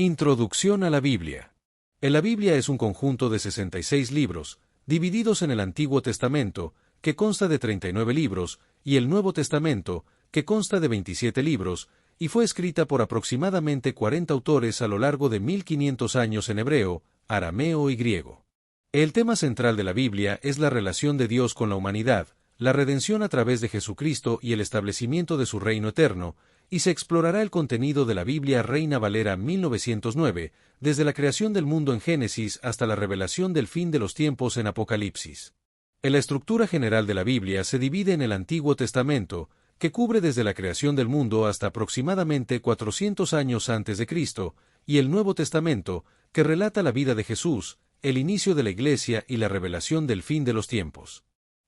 Introducción a la Biblia. La Biblia es un conjunto de 66 libros, divididos en el Antiguo Testamento, que consta de 39 libros, y el Nuevo Testamento, que consta de 27 libros, y fue escrita por aproximadamente 40 autores a lo largo de 1500 años en hebreo, arameo y griego. El tema central de la Biblia es la relación de Dios con la humanidad, la redención a través de Jesucristo y el establecimiento de su reino eterno, y se explorará el contenido de la Biblia Reina Valera 1909, desde la creación del mundo en Génesis hasta la revelación del fin de los tiempos en Apocalipsis. La estructura general de la Biblia se divide en el Antiguo Testamento, que cubre desde la creación del mundo hasta aproximadamente 400 años antes de Cristo, y el Nuevo Testamento, que relata la vida de Jesús, el inicio de la Iglesia y la revelación del fin de los tiempos.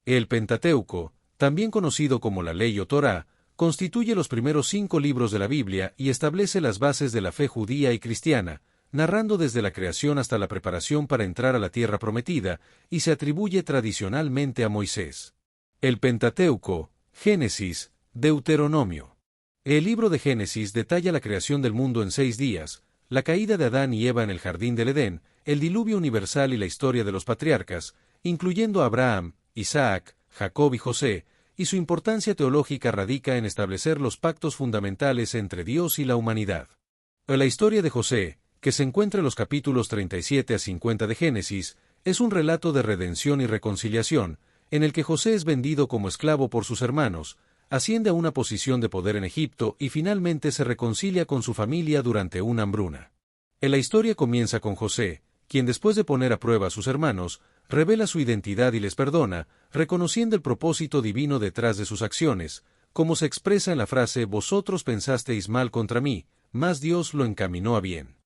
El Pentateuco, también conocido como la Ley o Torá, constituye los primeros 5 libros de la Biblia y establece las bases de la fe judía y cristiana, narrando desde la creación hasta la preparación para entrar a la tierra prometida, y se atribuye tradicionalmente a Moisés. El Pentateuco, Génesis, Deuteronomio. El libro de Génesis detalla la creación del mundo en 6 días, la caída de Adán y Eva en el jardín del Edén, el diluvio universal y la historia de los patriarcas, incluyendo a Abraham, Isaac, Jacob y José, y su importancia teológica radica en establecer los pactos fundamentales entre Dios y la humanidad. La historia de José, que se encuentra en los capítulos 37 a 50 de Génesis, es un relato de redención y reconciliación, en el que José es vendido como esclavo por sus hermanos, asciende a una posición de poder en Egipto y finalmente se reconcilia con su familia durante una hambruna. La historia comienza con José, quien después de poner a prueba a sus hermanos, revela su identidad y les perdona, reconociendo el propósito divino detrás de sus acciones, como se expresa en la frase «Vosotros pensasteis mal contra mí, mas Dios lo encaminó a bien».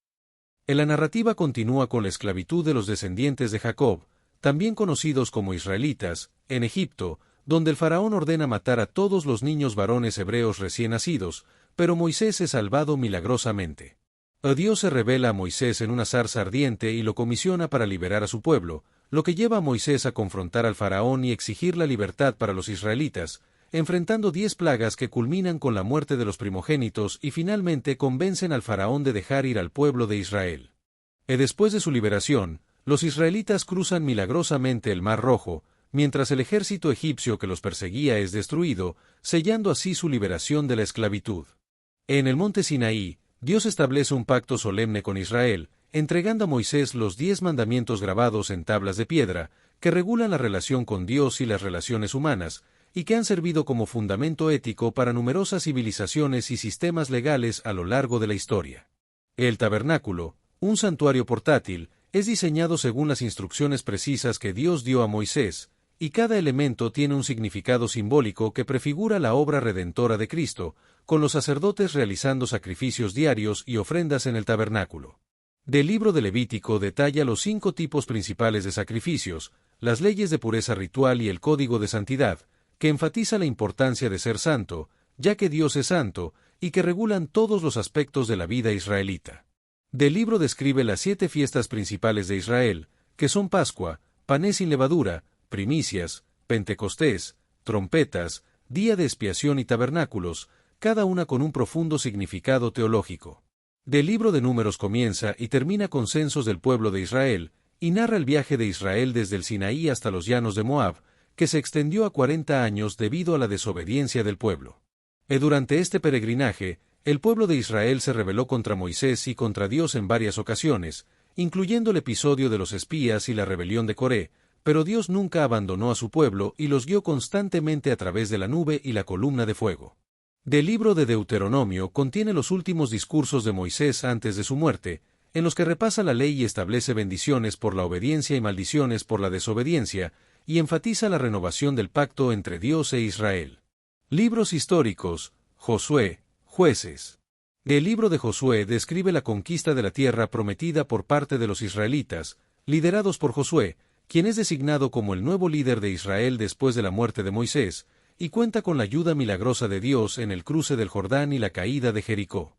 La narrativa continúa con la esclavitud de los descendientes de Jacob, también conocidos como israelitas, en Egipto, donde el faraón ordena matar a todos los niños varones hebreos recién nacidos, pero Moisés es salvado milagrosamente. Dios se revela a Moisés en una zarza ardiente y lo comisiona para liberar a su pueblo, lo que lleva a Moisés a confrontar al faraón y exigir la libertad para los israelitas, enfrentando 10 plagas que culminan con la muerte de los primogénitos y finalmente convencen al faraón de dejar ir al pueblo de Israel. Después de su liberación, los israelitas cruzan milagrosamente el Mar Rojo, mientras el ejército egipcio que los perseguía es destruido, sellando así su liberación de la esclavitud. En el monte Sinaí, Dios establece un pacto solemne con Israel, entregando a Moisés los 10 mandamientos grabados en tablas de piedra, que regulan la relación con Dios y las relaciones humanas, y que han servido como fundamento ético para numerosas civilizaciones y sistemas legales a lo largo de la historia. El tabernáculo, un santuario portátil, es diseñado según las instrucciones precisas que Dios dio a Moisés, y cada elemento tiene un significado simbólico que prefigura la obra redentora de Cristo, con los sacerdotes realizando sacrificios diarios y ofrendas en el tabernáculo. Del libro de Levítico detalla los 5 tipos principales de sacrificios, las leyes de pureza ritual y el código de santidad, que enfatiza la importancia de ser santo, ya que Dios es santo, y que regulan todos los aspectos de la vida israelita. Del libro describe las 7 fiestas principales de Israel, que son Pascua, panes sin levadura, primicias, Pentecostés, trompetas, día de expiación y tabernáculos, cada una con un profundo significado teológico. Del libro de Números comienza y termina con censos del pueblo de Israel, y narra el viaje de Israel desde el Sinaí hasta los llanos de Moab, que se extendió a 40 años debido a la desobediencia del pueblo. Durante este peregrinaje, el pueblo de Israel se rebeló contra Moisés y contra Dios en varias ocasiones, incluyendo el episodio de los espías y la rebelión de Coré, pero Dios nunca abandonó a su pueblo y los guió constantemente a través de la nube y la columna de fuego. Del libro de Deuteronomio contiene los últimos discursos de Moisés antes de su muerte, en los que repasa la ley y establece bendiciones por la obediencia y maldiciones por la desobediencia, y enfatiza la renovación del pacto entre Dios e Israel. Libros históricos, Josué, Jueces. El libro de Josué describe la conquista de la tierra prometida por parte de los israelitas, liderados por Josué, quien es designado como el nuevo líder de Israel después de la muerte de Moisés, y cuenta con la ayuda milagrosa de Dios en el cruce del Jordán y la caída de Jericó.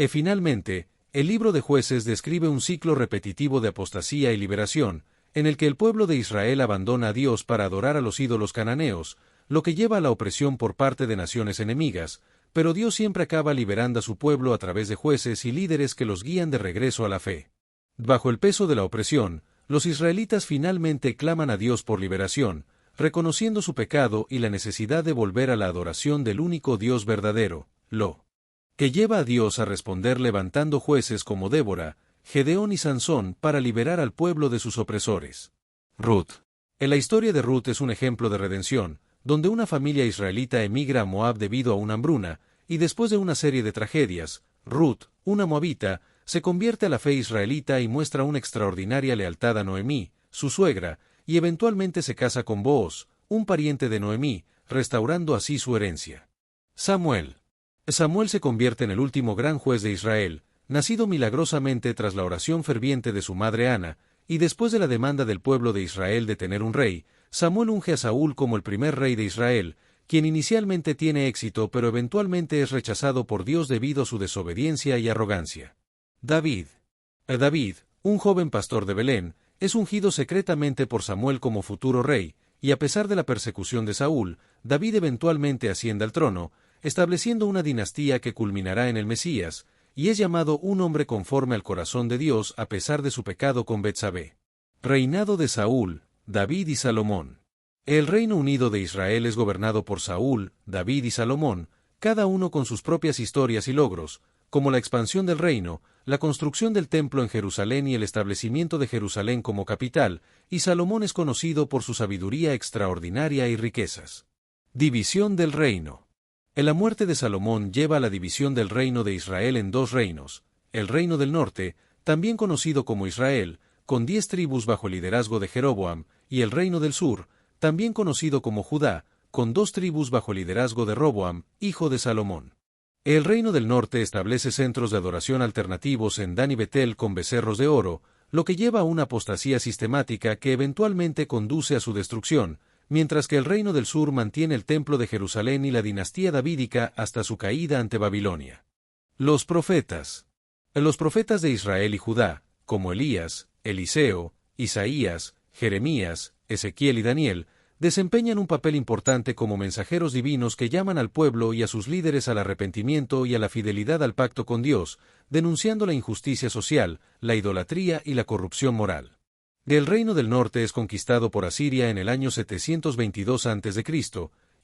Finalmente, el libro de Jueces describe un ciclo repetitivo de apostasía y liberación, en el que el pueblo de Israel abandona a Dios para adorar a los ídolos cananeos, lo que lleva a la opresión por parte de naciones enemigas, pero Dios siempre acaba liberando a su pueblo a través de jueces y líderes que los guían de regreso a la fe. Bajo el peso de la opresión, los israelitas finalmente claman a Dios por liberación, reconociendo su pecado y la necesidad de volver a la adoración del único Dios verdadero, lo que lleva a Dios a responder levantando jueces como Débora, Gedeón y Sansón para liberar al pueblo de sus opresores. Ruth. En la historia de Ruth es un ejemplo de redención, donde una familia israelita emigra a Moab debido a una hambruna, y después de una serie de tragedias, Ruth, una moabita, se convierte a la fe israelita y muestra una extraordinaria lealtad a Noemí, su suegra, y eventualmente se casa con Booz, un pariente de Noemí, restaurando así su herencia. Samuel. Samuel se convierte en el último gran juez de Israel, nacido milagrosamente tras la oración ferviente de su madre Ana, y después de la demanda del pueblo de Israel de tener un rey, Samuel unge a Saúl como el primer rey de Israel, quien inicialmente tiene éxito pero eventualmente es rechazado por Dios debido a su desobediencia y arrogancia. David. David, un joven pastor de Belén, es ungido secretamente por Samuel como futuro rey, y a pesar de la persecución de Saúl, David eventualmente asciende al trono, estableciendo una dinastía que culminará en el Mesías, y es llamado un hombre conforme al corazón de Dios a pesar de su pecado con Betsabé. Reinado de Saúl, David y Salomón. El Reino Unido de Israel es gobernado por Saúl, David y Salomón, cada uno con sus propias historias y logros, como la expansión del reino, la construcción del templo en Jerusalén y el establecimiento de Jerusalén como capital, y Salomón es conocido por su sabiduría extraordinaria y riquezas. División del reino. La muerte de Salomón lleva a la división del reino de Israel en dos reinos, el reino del norte, también conocido como Israel, con 10 tribus bajo el liderazgo de Jeroboam, y el reino del sur, también conocido como Judá, con 2 tribus bajo el liderazgo de Roboam, hijo de Salomón. El reino del norte establece centros de adoración alternativos en Dan y Betel con becerros de oro, lo que lleva a una apostasía sistemática que eventualmente conduce a su destrucción, mientras que el reino del sur mantiene el templo de Jerusalén y la dinastía davídica hasta su caída ante Babilonia. Los profetas. Los profetas de Israel y Judá, como Elías, Eliseo, Isaías, Jeremías, Ezequiel y Daniel, desempeñan un papel importante como mensajeros divinos que llaman al pueblo y a sus líderes al arrepentimiento y a la fidelidad al pacto con Dios, denunciando la injusticia social, la idolatría y la corrupción moral. El reino del norte es conquistado por Asiria en el año 722 a.C.,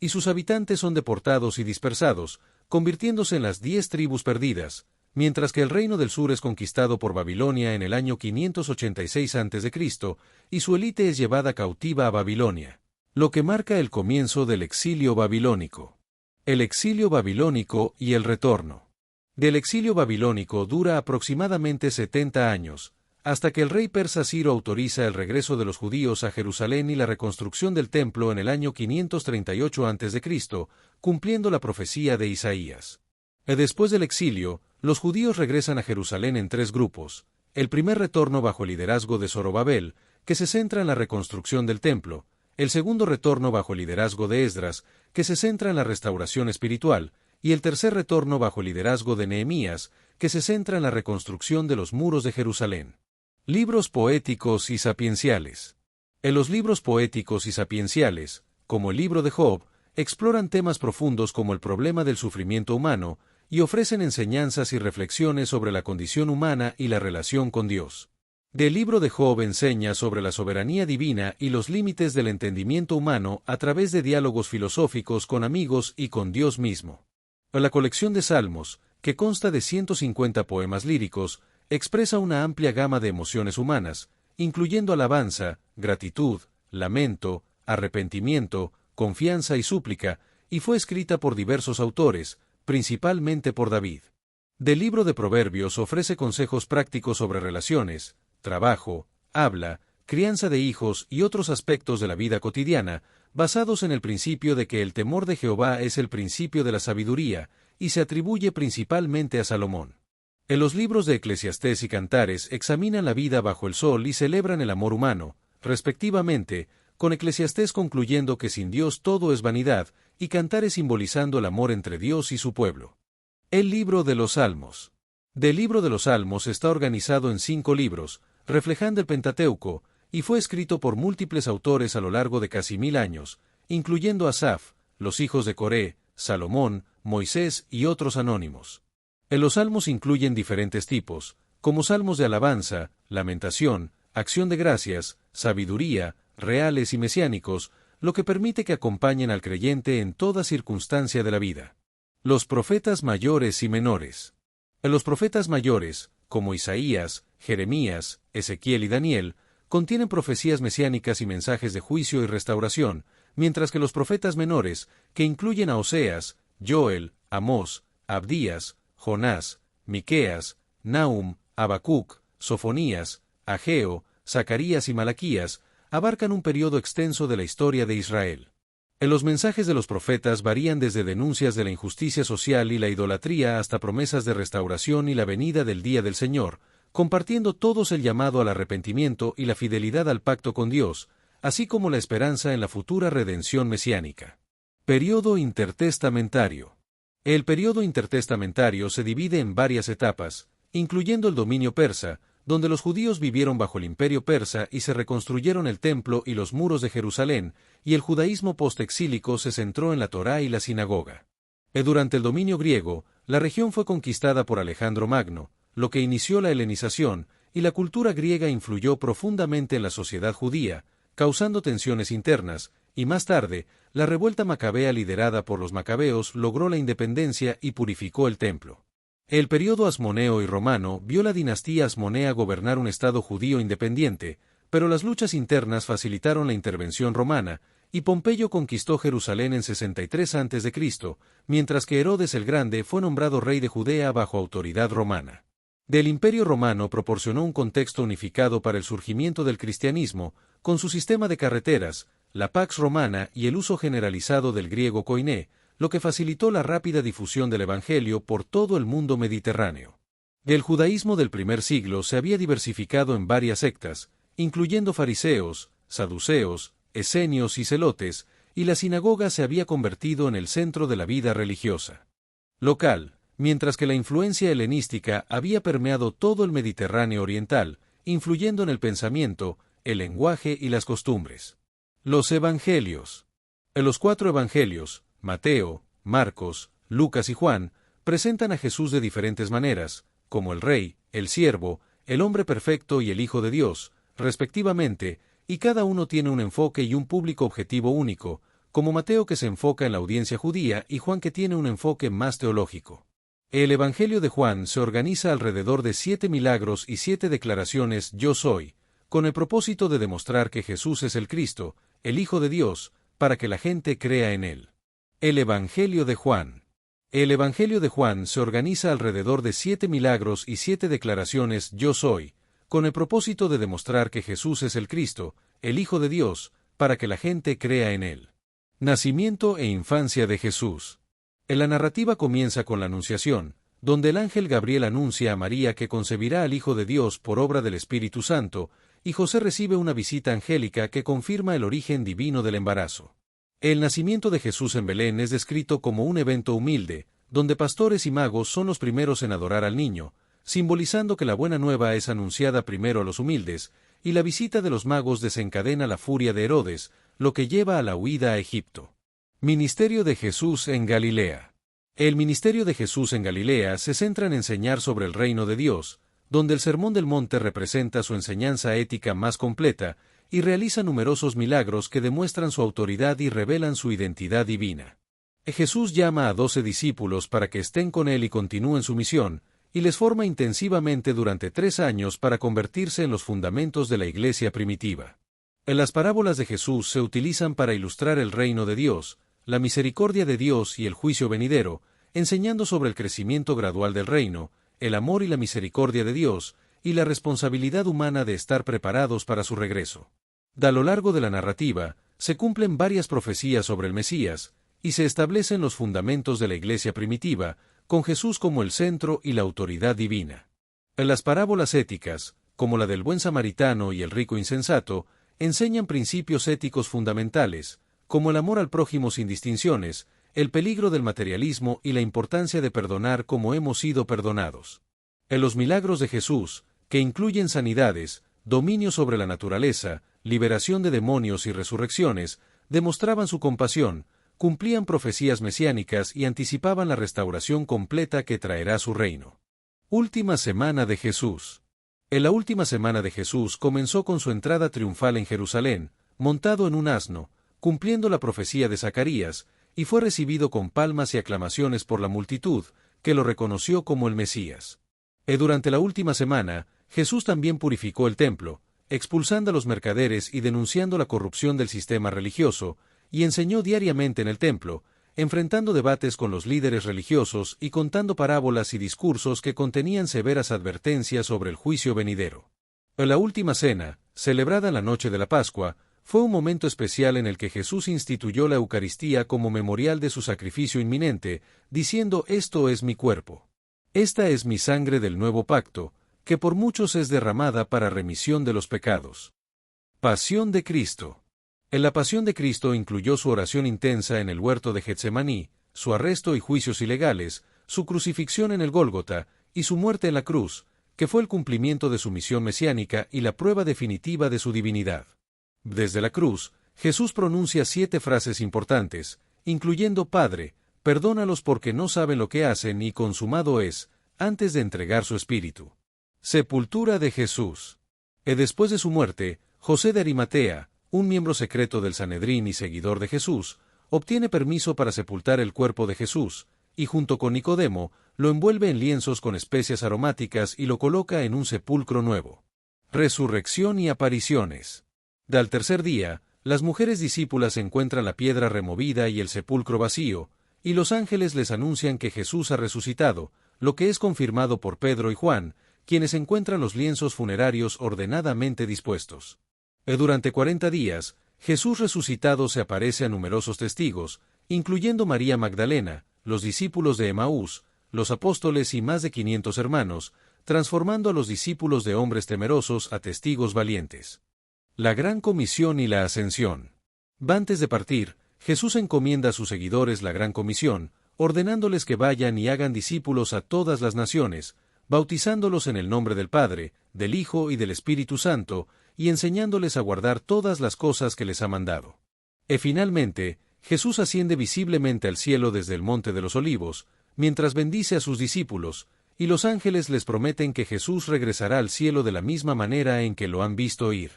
y sus habitantes son deportados y dispersados, convirtiéndose en las 10 tribus perdidas, mientras que el reino del sur es conquistado por Babilonia en el año 586 a.C., y su élite es llevada cautiva a Babilonia, lo que marca el comienzo del exilio babilónico. El exilio babilónico y el retorno. Del exilio babilónico dura aproximadamente 70 años, hasta que el rey persa Ciro autoriza el regreso de los judíos a Jerusalén y la reconstrucción del templo en el año 538 a.C., cumpliendo la profecía de Isaías. Después del exilio, los judíos regresan a Jerusalén en 3 grupos. El primer retorno bajo el liderazgo de Zorobabel, que se centra en la reconstrucción del templo. El segundo retorno bajo el liderazgo de Esdras, que se centra en la restauración espiritual. Y el tercer retorno bajo el liderazgo de Nehemías, que se centra en la reconstrucción de los muros de Jerusalén. Libros poéticos y sapienciales. En los libros poéticos y sapienciales, como el libro de Job, exploran temas profundos como el problema del sufrimiento humano, y ofrecen enseñanzas y reflexiones sobre la condición humana y la relación con Dios. El libro de Job enseña sobre la soberanía divina y los límites del entendimiento humano a través de diálogos filosóficos con amigos y con Dios mismo. La colección de Salmos, que consta de 150 poemas líricos, expresa una amplia gama de emociones humanas, incluyendo alabanza, gratitud, lamento, arrepentimiento, confianza y súplica, y fue escrita por diversos autores, principalmente por David. Del libro de Proverbios ofrece consejos prácticos sobre relaciones, trabajo, habla, crianza de hijos y otros aspectos de la vida cotidiana, basados en el principio de que el temor de Jehová es el principio de la sabiduría, y se atribuye principalmente a Salomón. En los libros de Eclesiastés y Cantares examinan la vida bajo el sol y celebran el amor humano, respectivamente, con Eclesiastés concluyendo que sin Dios todo es vanidad, y Cantares simbolizando el amor entre Dios y su pueblo. El libro de los Salmos. Del libro de los Salmos está organizado en 5 libros, reflejando el Pentateuco, y fue escrito por múltiples autores a lo largo de casi 1000 años, incluyendo Asaf, los hijos de Coré, Salomón, Moisés y otros anónimos. En los salmos incluyen diferentes tipos, como salmos de alabanza, lamentación, acción de gracias, sabiduría, reales y mesiánicos, lo que permite que acompañen al creyente en toda circunstancia de la vida. Los profetas mayores y menores. En los profetas mayores, como Isaías, Jeremías, Ezequiel y Daniel, contienen profecías mesiánicas y mensajes de juicio y restauración, mientras que los profetas menores, que incluyen a Oseas, Joel, Amós, Abdías, Jonás, Miqueas, Nahum, Habacuc, Sofonías, Ageo, Zacarías y Malaquías, abarcan un periodo extenso de la historia de Israel. En los mensajes de los profetas varían desde denuncias de la injusticia social y la idolatría hasta promesas de restauración y la venida del día del Señor, compartiendo todos el llamado al arrepentimiento y la fidelidad al pacto con Dios, así como la esperanza en la futura redención mesiánica. Período intertestamentario. El período intertestamentario se divide en varias etapas, incluyendo el dominio persa, donde los judíos vivieron bajo el imperio persa y se reconstruyeron el templo y los muros de Jerusalén, y el judaísmo postexílico se centró en la Torá y la sinagoga. Durante el dominio griego, la región fue conquistada por Alejandro Magno, lo que inició la helenización, y la cultura griega influyó profundamente en la sociedad judía, causando tensiones internas, y más tarde, la revuelta macabea liderada por los macabeos logró la independencia y purificó el templo. El período asmoneo y romano vio la dinastía asmonea gobernar un estado judío independiente, pero las luchas internas facilitaron la intervención romana, y Pompeyo conquistó Jerusalén en 63 a.C., mientras que Herodes el Grande fue nombrado rey de Judea bajo autoridad romana. Del Imperio Romano proporcionó un contexto unificado para el surgimiento del cristianismo, con su sistema de carreteras, la Pax Romana y el uso generalizado del griego koiné, lo que facilitó la rápida difusión del Evangelio por todo el mundo mediterráneo. El judaísmo del primer siglo se había diversificado en varias sectas, incluyendo fariseos, saduceos, esenios y celotes, y la sinagoga se había convertido en el centro de la vida religiosa local, mientras que la influencia helenística había permeado todo el Mediterráneo oriental, influyendo en el pensamiento, el lenguaje y las costumbres. Los Evangelios. En los 4 Evangelios, Mateo, Marcos, Lucas y Juan, presentan a Jesús de diferentes maneras, como el Rey, el Siervo, el Hombre Perfecto y el Hijo de Dios, respectivamente, y cada uno tiene un enfoque y un público objetivo único, como Mateo que se enfoca en la audiencia judía y Juan que tiene un enfoque más teológico. El Evangelio de Juan se organiza alrededor de 7 milagros y 7 declaraciones «Yo soy», con el propósito de demostrar que Jesús es el Cristo, el Hijo de Dios, para que la gente crea en él. El Evangelio de Juan. El Evangelio de Juan se organiza alrededor de 7 milagros y 7 declaraciones «Yo soy», con el propósito de demostrar que Jesús es el Cristo, el Hijo de Dios, para que la gente crea en él. Nacimiento e infancia de Jesús. La narrativa comienza con la Anunciación, donde el ángel Gabriel anuncia a María que concebirá al Hijo de Dios por obra del Espíritu Santo, y José recibe una visita angélica que confirma el origen divino del embarazo. El nacimiento de Jesús en Belén es descrito como un evento humilde, donde pastores y magos son los primeros en adorar al niño, simbolizando que la buena nueva es anunciada primero a los humildes, y la visita de los magos desencadena la furia de Herodes, lo que lleva a la huida a Egipto. Ministerio de Jesús en Galilea. El ministerio de Jesús en Galilea se centra en enseñar sobre el reino de Dios, donde el Sermón del Monte representa su enseñanza ética más completa, y realiza numerosos milagros que demuestran su autoridad y revelan su identidad divina. Jesús llama a 12 discípulos para que estén con él y continúen su misión, y les forma intensivamente durante 3 años para convertirse en los fundamentos de la iglesia primitiva. Las parábolas de Jesús se utilizan para ilustrar el reino de Dios, la misericordia de Dios y el juicio venidero, enseñando sobre el crecimiento gradual del reino, el amor y la misericordia de Dios, y la responsabilidad humana de estar preparados para su regreso. A lo largo de la narrativa, se cumplen varias profecías sobre el Mesías, y se establecen los fundamentos de la iglesia primitiva, con Jesús como el centro y la autoridad divina. Las parábolas éticas, como la del buen samaritano y el rico insensato, enseñan principios éticos fundamentales, como el amor al prójimo sin distinciones, el peligro del materialismo y la importancia de perdonar como hemos sido perdonados. En los milagros de Jesús, que incluyen sanidades, dominio sobre la naturaleza, liberación de demonios y resurrecciones, demostraban su compasión, cumplían profecías mesiánicas y anticipaban la restauración completa que traerá su reino. Última semana de Jesús. En la última semana de Jesús comenzó con su entrada triunfal en Jerusalén, montado en un asno, cumpliendo la profecía de Zacarías, y fue recibido con palmas y aclamaciones por la multitud, que lo reconoció como el Mesías. Durante la última semana, Jesús también purificó el templo, expulsando a los mercaderes y denunciando la corrupción del sistema religioso, y enseñó diariamente en el templo, enfrentando debates con los líderes religiosos y contando parábolas y discursos que contenían severas advertencias sobre el juicio venidero. En la última cena, celebrada en la noche de la Pascua, fue un momento especial en el que Jesús instituyó la Eucaristía como memorial de su sacrificio inminente, diciendo: «Esto es mi cuerpo. Esta es mi sangre del nuevo pacto, que por muchos es derramada para remisión de los pecados». Pasión de Cristo. En la pasión de Cristo incluyó su oración intensa en el huerto de Getsemaní, su arresto y juicios ilegales, su crucifixión en el Gólgota, y su muerte en la cruz, que fue el cumplimiento de su misión mesiánica y la prueba definitiva de su divinidad. Desde la cruz, Jesús pronuncia 7 frases importantes, incluyendo: «Padre, perdónalos porque no saben lo que hacen», y «consumado es», antes de entregar su espíritu. Sepultura de Jesús. Después de su muerte, José de Arimatea, un miembro secreto del Sanedrín y seguidor de Jesús, obtiene permiso para sepultar el cuerpo de Jesús, y junto con Nicodemo, lo envuelve en lienzos con especias aromáticas y lo coloca en un sepulcro nuevo. Resurrección y apariciones. Al tercer día, las mujeres discípulas encuentran la piedra removida y el sepulcro vacío, y los ángeles les anuncian que Jesús ha resucitado, lo que es confirmado por Pedro y Juan, quienes encuentran los lienzos funerarios ordenadamente dispuestos. Durante 40 días, Jesús resucitado se aparece a numerosos testigos, incluyendo María Magdalena, los discípulos de Emaús, los apóstoles y más de 500 hermanos, transformando a los discípulos de hombres temerosos a testigos valientes. La Gran Comisión y la Ascensión. Antes de partir, Jesús encomienda a sus seguidores la Gran Comisión, ordenándoles que vayan y hagan discípulos a todas las naciones, bautizándolos en el nombre del Padre, del Hijo y del Espíritu Santo, y enseñándoles a guardar todas las cosas que les ha mandado. Finalmente, Jesús asciende visiblemente al cielo desde el Monte de los Olivos, mientras bendice a sus discípulos, y los ángeles les prometen que Jesús regresará al cielo de la misma manera en que lo han visto ir.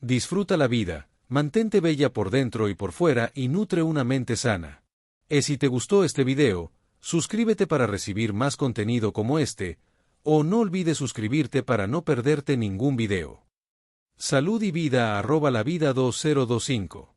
Disfruta la vida, mantente bella por dentro y por fuera y nutre una mente sana. Si te gustó este video, suscríbete para recibir más contenido como este, o no olvides suscribirte para no perderte ningún video. Salud y vida @lavida2025